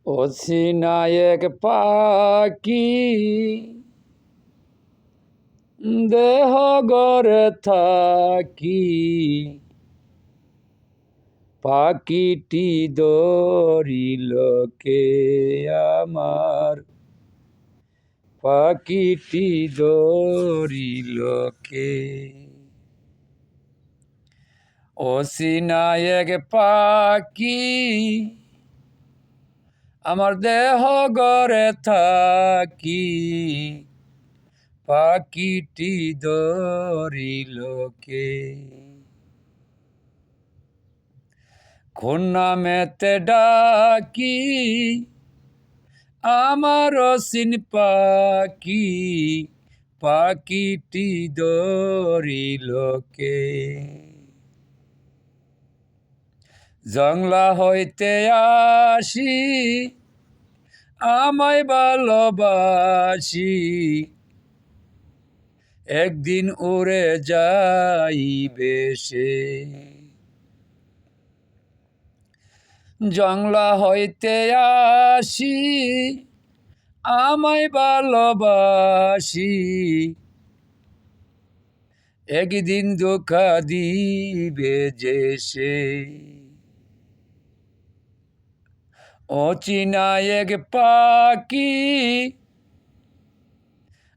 অচেনা এক পাখি দেহ গড়ে থাকি, পাখিটি ধরিল কে আমার, পাখিটি ধরিল কে। অচেনা এক পাখি আমার দেহ গড়ে থাকি, পাখিটি ধরিল কে। কোন নামেতে ডাকি আমার অচিন পাখি, পাখিটি ধরিল কে। জংলা হইতে আসি আমায় ভালোবাসি, একদিন উড়ে যাইবে সে। জংলা হইতে আসি আমায় ভালোবাসি, একদিন ধোঁকা দিবে যে সে। অচেনা এক পাখি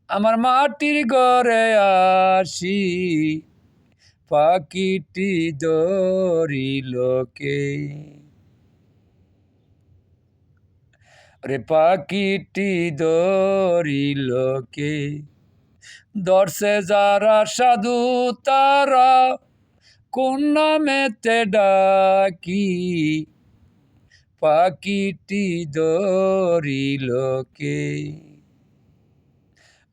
আমার মাটির ঘরে আসি, পাখিটি ধরিল কে। রে পাখিটি ধরিল কে। ধরছে যারা সাধু তারা কোন নামেতে ডাকি, পাখিটি ধরিল কে।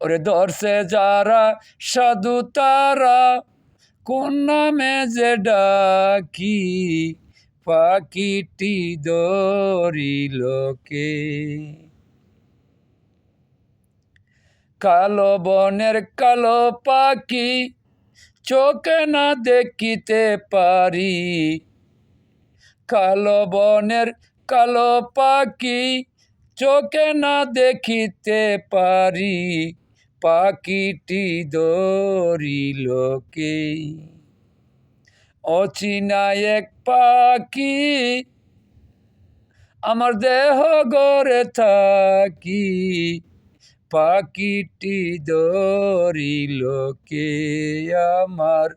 ওরে ধরছে যারা সাধু তারা কোন নামে যে ডাকি, পাখিটি ধরিল কে। কালো বনের কালো পাখি চোখে না দেখিতে পারি, কালো বনের কালো পাখি চোখে না দেখিতে পারি, পাখিটি ধরিল কে। অচেনা এক পাখি আমার দেহ গড়ে থাকি, পাখিটি ধরিল কে আমার,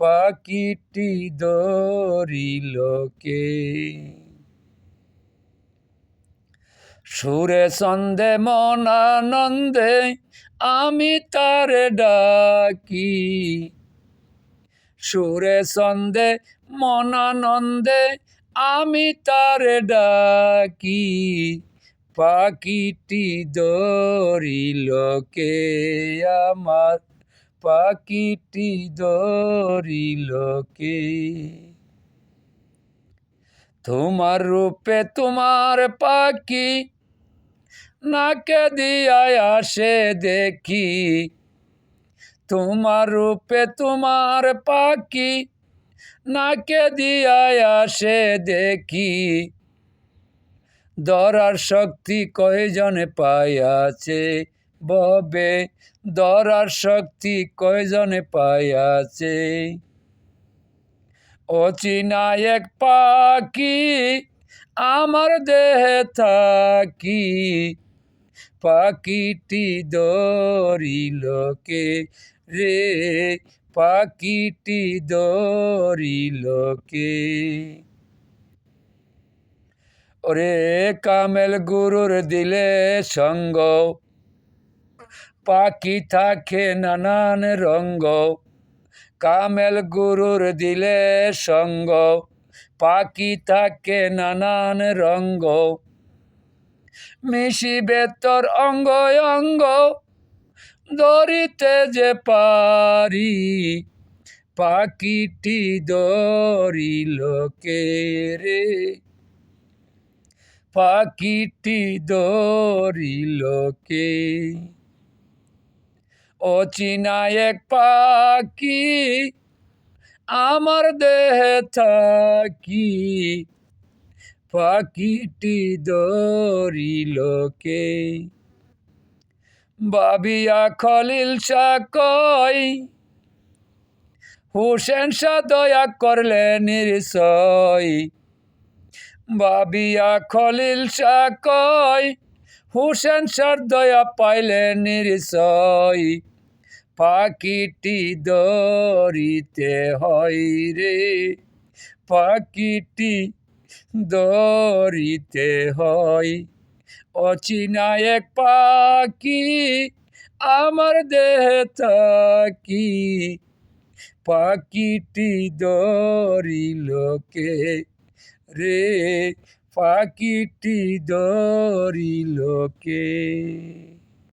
পাখিটি ধরিল কে। সুরে ছন্দে মন আনন্দে আমি তারে ডাকি, সুরে ছন্দে মন আনন্দে আমি তারে ডাকি, পাখিটি ধরিল কে আমার, পাখিটি ধরিল কে। তোমার রূপে তোমার পাখি নাকে দিয়ায় আসে দেখি, তোমার রূপে তোমার পাখি নাকে দিয়ায় আসে দেখি, ধরার শক্তি কয়জনে পাইয়াছে ববে, ধরার শক্তি কয়জনে পাইয়াছে। অচেনা এক পাখি আমার দেহে থাকি, পাখিটি ধরিল কে রে, পাখিটি ধরিল কে। ওরে কামেল গুরুর দিলে সঙ্গ, পাখি থাকে নানান রঙ্গ, কামেল গুরুর দিলে সঙ্গ, পাখি থাকে নানান রঙ্গ। মিশিবে তোর অঙ্গ অঙ্গ ধরিতে যে পারি, পাখিটি ধরিল কে রে, পাখিটি ধরিল কে। অচেনা এক পাখি আমার দেহে থাকি, পাখিটি ধরিল কে? ভাবিয়া খলিল শাহ কয়, হোসেন শাহ দয়া করলে নির্সয়। ভাবিয়া খলিল শাহ কয়, হোসেন শাহ দয়া পাইলে নির্সয়। পাখিটি ধরিতে হয় রে, পাখিটি ধরিতে হয়। অচিনা এক পাখি আমার দেহে থাকি, পাখিটি ধরিল কে রে, পাখিটি ধরিল কে?